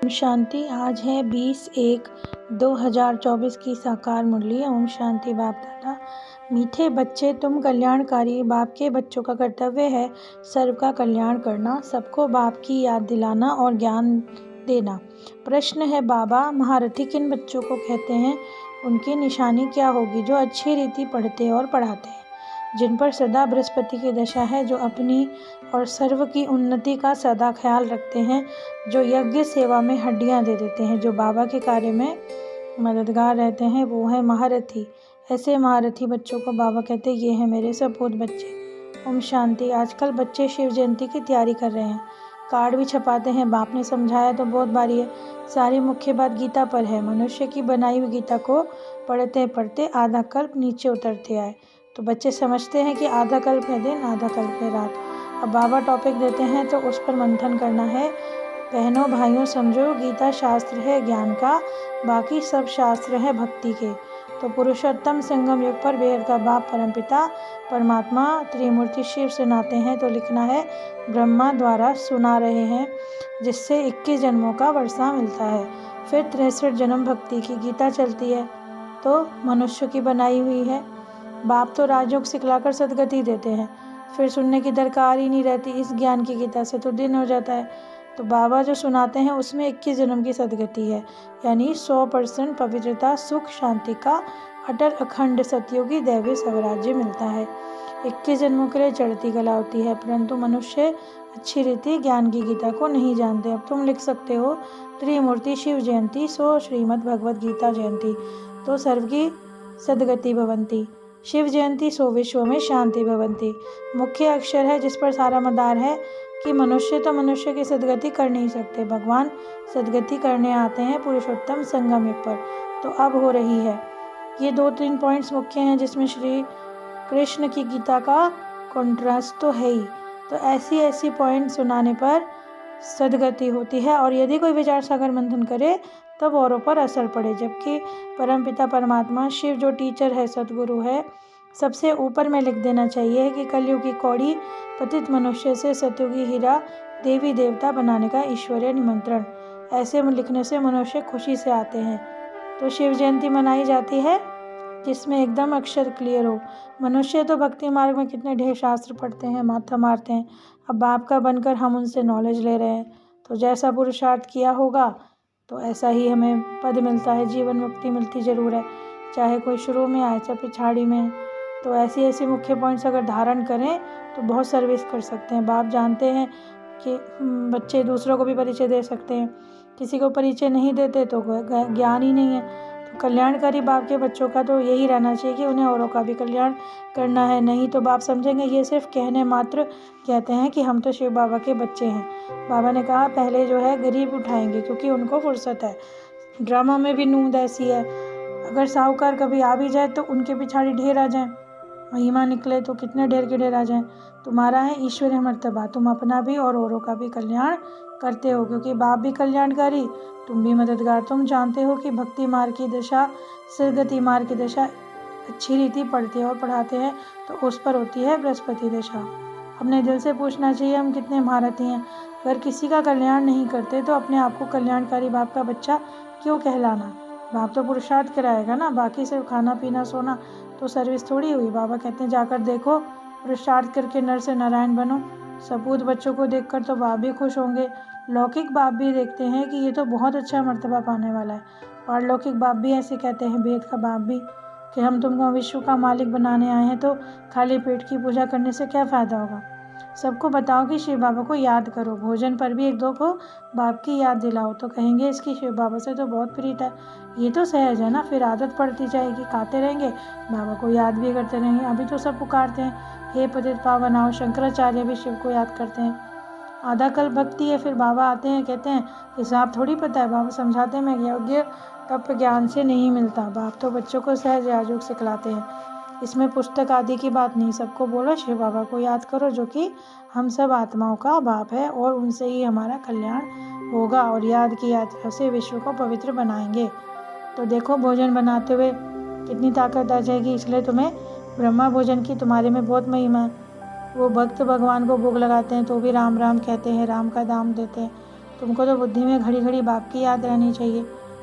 ओम शांति। आज है 20/1/2024 की साकार मुरली। ओम शांति। बाप दादा। मीठे बच्चे, तुम कल्याणकारी बाप के बच्चों का कर्तव्य है सर्व का कल्याण करना, सबको बाप की याद दिलाना और ज्ञान देना। प्रश्न है, बाबा महारथी किन बच्चों को कहते हैं? उनकी निशानी क्या होगी? जो अच्छी रीति पढ़ते और पढ़ाते हैं, जिन पर सदा बृहस्पति की दशा है, जो अपनी और सर्व की उन्नति का सदा ख्याल रखते हैं, जो यज्ञ सेवा में हड्डियां दे देते हैं, जो बाबा के कार्य में मददगार रहते हैं, वो है महारथी। ऐसे महारथी बच्चों को बाबा कहते हैं, ये हैं मेरे सपूत बच्चे। ओम शांति। आजकल बच्चे शिव जयंती की तैयारी कर रहे हैं, कार्ड भी छपाते हैं। बाप ने समझाया तो बहुत बारी है, सारी मुख्य बात गीता पर है। मनुष्य की बनाई हुई गीता को पढ़ते पढ़ते आधा कल्प नीचे उतरते आए, तो बच्चे समझते हैं कि आधा कल्प है दिन, आधा कल्प है रात। अब बाबा टॉपिक देते हैं तो उस पर मंथन करना है। बहनों भाइयों, समझो, गीता शास्त्र है ज्ञान का, बाकी सब शास्त्र है भक्ति के। तो पुरुषोत्तम संगम युग पर बेहद का बाप परमपिता परमात्मा त्रिमूर्ति शिव सुनाते हैं, तो लिखना है ब्रह्मा द्वारा सुना रहे हैं, जिससे 21 जन्मों का वर्षा मिलता है। फिर 63 जन्म भक्ति की गीता चलती है, तो मनुष्य की बनाई हुई है। बाप तो राजयोग सिखलाकर सदगति देते हैं, फिर सुनने की दरकार ही नहीं रहती। इस ज्ञान की गीता से तो दिन हो जाता है। तो बाबा जो सुनाते हैं उसमें 21 जन्म की सदगति है, यानी 100% पवित्रता, सुख, शांति का अटल अखंड सतयुगी दैवी स्वराज्य मिलता है। 21 जन्मों के लिए चढ़ती कला होती है, परंतु मनुष्य अच्छी रीति ज्ञान की गीता को नहीं जानते। अब तुम लिख सकते हो त्रिमूर्ति शिव जयंती, सो श्रीमद् भगवद गीता जयंती, तो सर्व की सदगति भवंती। शिव जयंती, सो विश्व में शांति भवंती। मुख्य अक्षर है जिस पर सारा मदार है कि मनुष्य तो मनुष्य की सदगति कर नहीं सकते, भगवान सदगति करने आते हैं पुरुषोत्तम संगम युग पर, तो अब हो रही है। ये 2-3 पॉइंट्स मुख्य हैं जिसमें श्री कृष्ण की गीता का कॉन्ट्रास्ट तो है ही। तो ऐसी पॉइंट सुनाने पर सदगति होती है, और यदि कोई विचार सागर मंथन करे तब औरों पर असर पड़े। जबकि परमपिता परमात्मा शिव जो टीचर है, सदगुरु है, सबसे ऊपर में लिख देना चाहिए कि कलयुग की कौड़ी पतित मनुष्य से सतयुगी हीरा देवी देवता बनाने का ईश्वरीय निमंत्रण। ऐसे लिखने से मनुष्य खुशी से आते हैं। तो शिव जयंती मनाई जाती है जिसमें एकदम अक्षर क्लियर हो। मनुष्य तो भक्ति मार्ग में कितने ढेर शास्त्र पढ़ते हैं, माथा मारते हैं। अब बाप का बनकर हम उनसे नॉलेज ले रहे हैं, तो जैसा पुरुषार्थ किया होगा तो ऐसा ही हमें पद मिलता है, जीवन मुक्ति मिलती ज़रूर है, चाहे कोई शुरू में आए चाहे पिछाड़ी में। तो ऐसी मुख्य पॉइंट्स अगर धारण करें तो बहुत सर्विस कर सकते हैं। बाप जानते हैं कि बच्चे दूसरों को भी परिचय दे सकते हैं, किसी को परिचय नहीं देते तो ज्ञान ही नहीं है। तो कल्याणकारी बाप के बच्चों का तो यही रहना चाहिए कि उन्हें औरों का भी कल्याण करना है। नहीं तो बाप समझेंगे ये सिर्फ कहने मात्र कहते हैं कि हम तो शिव बाबा के बच्चे हैं। बाबा ने कहा पहले जो है गरीब उठाएंगे, क्योंकि उनको फुर्सत है। ड्रामा में भी नूंद ऐसी है, अगर साहूकार कभी आ भी जाए तो उनके पिछाड़ी ढेर आ जाए, महिमा निकले तो कितने ढेर के ढेर आ जाएं। तुम्हारा है ईश्वरीय मर्तबा, तुम अपना भी और औरों का भी कल्याण करते हो, क्योंकि बाप भी कल्याणकारी, तुम भी मददगार। तुम जानते हो कि भक्ति मार्ग की दशा, सदगति मार्ग की दशा अच्छी रीति पढ़ते हैं और पढ़ाते हैं, तो उस पर होती है बृहस्पति दशा। अपने दिल से पूछना चाहिए हम कितने महारथी हैं। अगर किसी का कल्याण नहीं करते तो अपने आप को कल्याणकारी बाप का बच्चा क्यों कहलाना? बाप तो पुरुषार्थ कराएगा ना, बाकी सिर्फ खाना पीना सोना तो सर्विस थोड़ी हुई। बाबा कहते हैं जाकर देखो, पुरुषार्थ करके नर से नारायण बनो। सपूत बच्चों को देखकर तो बाप भी खुश होंगे। लौकिक बाप भी देखते हैं कि ये तो बहुत अच्छा मर्तबा पाने वाला है। पारलौकिक बाप भी ऐसे कहते हैं, भेद का बाप भी, कि हम तुमको विश्व का मालिक बनाने आए हैं, तो खाली पेट की पूजा करने से क्या फ़ायदा होगा। सबको बताओ कि शिव बाबा को याद करो, भोजन पर भी 1-2 को बाप की याद दिलाओ, तो कहेंगे इसकी शिव बाबा से तो बहुत प्रीत है। ये तो सहज है ना, फिर आदत पड़ती जाएगी, खाते रहेंगे, बाबा को याद भी करते रहेंगे। अभी तो सब पुकारते हैं हे पतित पावन आओ, शंकराचार्य भी शिव को याद करते हैं। आधा कल भक्ति है, फिर बाबा आते हैं, कहते हैं हिसाब थोड़ी पता है। बाबा समझाते हैं मैं योग्य तप ज्ञान से नहीं मिलता। बाप तो बच्चों को सहज राजयोग सिखलाते हैं, इसमें पुस्तक आदि की बात नहीं। सबको बोलो शिव बाबा को याद करो, जो कि हम सब आत्माओं का बाप है, और उनसे ही हमारा कल्याण होगा, और याद की यात्रा से विश्व को पवित्र बनाएंगे। तो देखो भोजन बनाते हुए कितनी ताकत आ जाएगी। इसलिए तुम्हें ब्रह्मा भोजन की तुम्हारे में बहुत महिमा है। वो भक्त भगवान को भोग लगाते हैं तो भी राम राम कहते हैं, राम का दाम देते हैं। तुमको तो बुद्धि में घड़ी घड़ी बाप की याद रहनी चाहिए।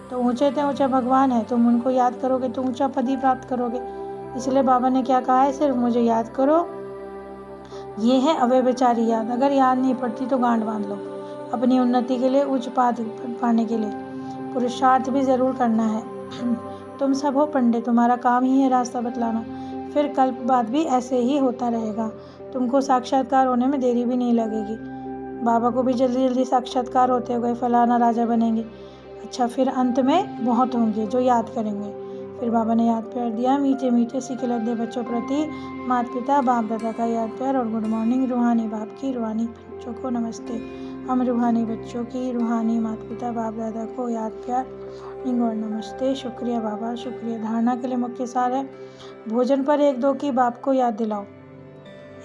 तो ऊंचे से ऊंचा भगवान है, तुम उनको याद करोगे तो ऊंचा पद ही प्राप्त करोगे। इसलिए बाबा ने क्या कहा है, सिर्फ मुझे याद करो। ये है अव्यभिचारी याद। अगर याद नहीं पड़ती तो गांठ बांध लो। अपनी उन्नति के लिए, उच्च पद पाने के लिए पुरुषार्थ भी ज़रूर करना है। तुम सब हो पंडित, तुम्हारा काम ही है रास्ता बतलाना। फिर कल्प बाद भी ऐसे ही होता रहेगा। तुमको साक्षात्कार होने में देरी भी नहीं लगेगी। बाबा को भी जल्दी जल्दी साक्षात्कार होते हुए फलाना राजा बनेंगे। अच्छा, फिर अंत में बहुत होंगे जो याद करेंगे। फिर बाबा ने याद प्यार दिया। मीठे मीठे सीखे लद्दे बच्चों प्रति माता पिता बाप दादा का याद प्यार और गुड मॉर्निंग। रूहानी बाप की रूहानी बच्चों को नमस्ते। हम रूहानी बच्चों की रूहानी माता पिता बाप दादा को याद प्यार और नमस्ते। शुक्रिया बाबा, शुक्रिया। धारणा के लिए मुख्य सार है, भोजन पर एक दो की बाप को याद दिलाओ।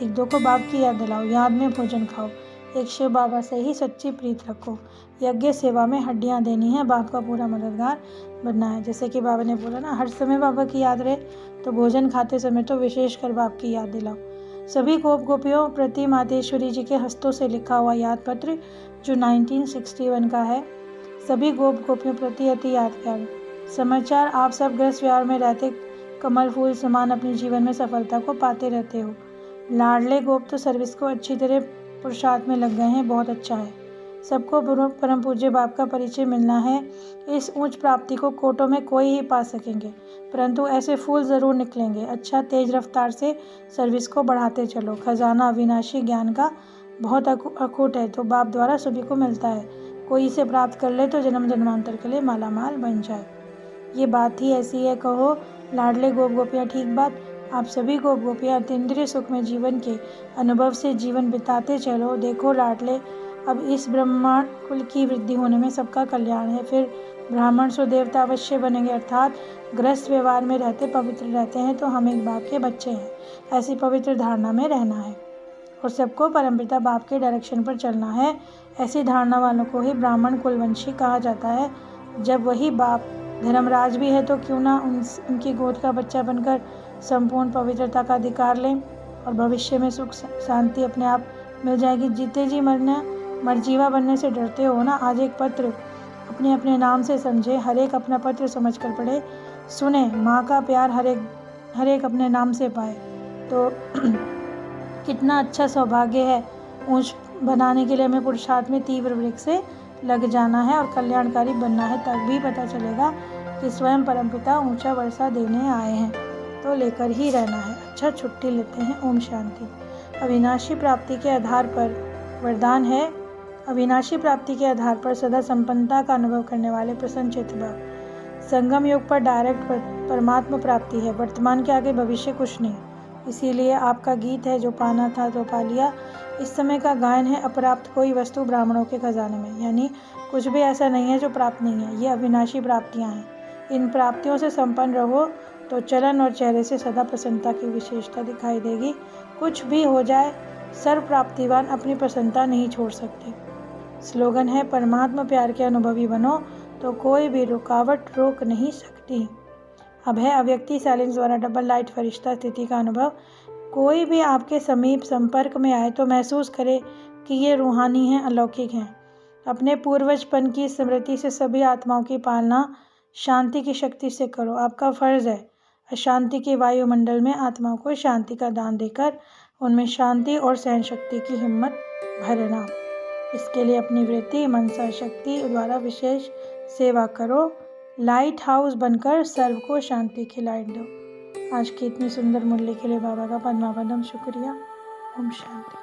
एक दो को बाप की याद दिलाओ, याद में भोजन खाओ। एक शिव बाबा से ही सच्ची प्रीत रखो। यज्ञ सेवा में हड्डियां देनी है, बाप का पूरा मददगार बनना है। जैसे कि बाबा ने बोला ना, हर समय बाबा की याद रहे, तो भोजन खाते समय तो विशेषकर बाप की याद दिलाओ। सभी गोप गोपियों प्रति मातेश्वरी जी के हस्तों से लिखा हुआ याद पत्र जो 1961 का है, सभी गोप गोपियों प्रति अति याद प्यार। समाचार, आप सब गृहस्थ व्यवहार में रहते कमल फूल समान अपने जीवन में सफलता को पाते रहते हो। लाडले गोप तो सर्विस को अच्छी तरह पुरुषार्थ में लग गए हैं, बहुत अच्छा है। सबको परम पूज्य बाप का परिचय मिलना है। इस उच्च प्राप्ति को कोटों में कोई ही पा सकेंगे, परंतु ऐसे फूल ज़रूर निकलेंगे। अच्छा, तेज रफ्तार से सर्विस को बढ़ाते चलो। खजाना अविनाशी ज्ञान का बहुत अखूट है, तो बाप द्वारा सभी को मिलता है। कोई इसे प्राप्त कर ले तो जन्म जन्मांतर के लिए माला माल बन जाए। ये बात ही ऐसी है, कहो लाडले गोप गोपियाँ, ठीक बात। आप सभी गोप गोपियाँ अतीन्द्रिय सुख में जीवन के अनुभव से जीवन बिताते चलो। देखो लाडले, अब इस ब्रह्मांड कुल की वृद्धि होने में सबका कल्याण है। फिर ब्राह्मण सो देवता अवश्य बनेंगे, अर्थात गृहस्थ व्यवहार में रहते पवित्र रहते हैं तो हम एक बाप के बच्चे हैं, ऐसी पवित्र धारणा में रहना है और सबको परमपिता बाप के डायरेक्शन पर चलना है। ऐसी धारणा वालों को ही ब्राह्मण कुलवंशी कहा जाता है। जब वही बाप धर्मराज भी है तो क्यों ना उनकी गोद का बच्चा बनकर संपूर्ण पवित्रता का अधिकार लें और भविष्य में सुख शांति अपने आप मिल जाएगी। जीते जी मरजीवा बनने से डरते हो ना, आज एक पत्र अपने अपने नाम से समझे, हर एक अपना पत्र समझ कर पढ़े, सुने। माँ का प्यार हर एक अपने नाम से पाए तो कितना अच्छा सौभाग्य है। ऊंच बनाने के लिए हमें पुरुषार्थ में तीव्र वेग से लग जाना है और कल्याणकारी बनना है, तब भी पता चलेगा कि स्वयं परमपिता ऊंचा वर्षा देने आए हैं, तो लेकर ही रहना है। अच्छा, छुट्टी लेते हैं। ओम शांति। अविनाशी प्राप्ति के आधार पर वरदान है। अविनाशी प्राप्ति के आधार पर सदा संपन्नता का अनुभव करने वाले प्रसन्न चित्त भाव। संगम योग पर डायरेक्ट परमात्मा प्राप्ति है। वर्तमान के आगे भविष्य कुछ नहीं, इसीलिए आपका गीत है, जो पाना था तो पा लिया। इस समय का गायन है, अप्राप्त कोई वस्तु ब्राह्मणों के खजाने में, यानी कुछ भी ऐसा नहीं है जो प्राप्त नहीं है। ये अविनाशी प्राप्तियां हैं। इन प्राप्तियों से संपन्न रहो तो चलन और चेहरे से सदा प्रसन्नता की विशेषता दिखाई देगी। कुछ भी हो जाए, सर्व प्राप्तिवान अपनी प्रसन्नता नहीं छोड़ सकते। स्लोगन है, परमात्मा प्यार के अनुभवी बनो तो कोई भी रुकावट रोक नहीं सकती। अब है अव्यक्ति साइलेंस द्वारा डबल लाइट फरिश्ता स्थिति का अनुभव। कोई भी आपके समीप संपर्क में आए तो महसूस करे कि ये रूहानी हैं, अलौकिक हैं। अपने पूर्वजपन की स्मृति से सभी आत्माओं की पालना शांति की शक्ति से करो। आपका फर्ज है अशांति के वायुमंडल में आत्माओं को शांति का दान देकर उनमें शांति और सहन शक्ति की हिम्मत भरना। इसके लिए अपनी वृत्ति मनसा शक्ति द्वारा विशेष सेवा करो। लाइट हाउस बनकर सर्व को शांति खिलाई दो। आज की इतनी सुंदर मूल्य के लिए बाबा का पद्मापदम शुक्रिया। ओम शांति।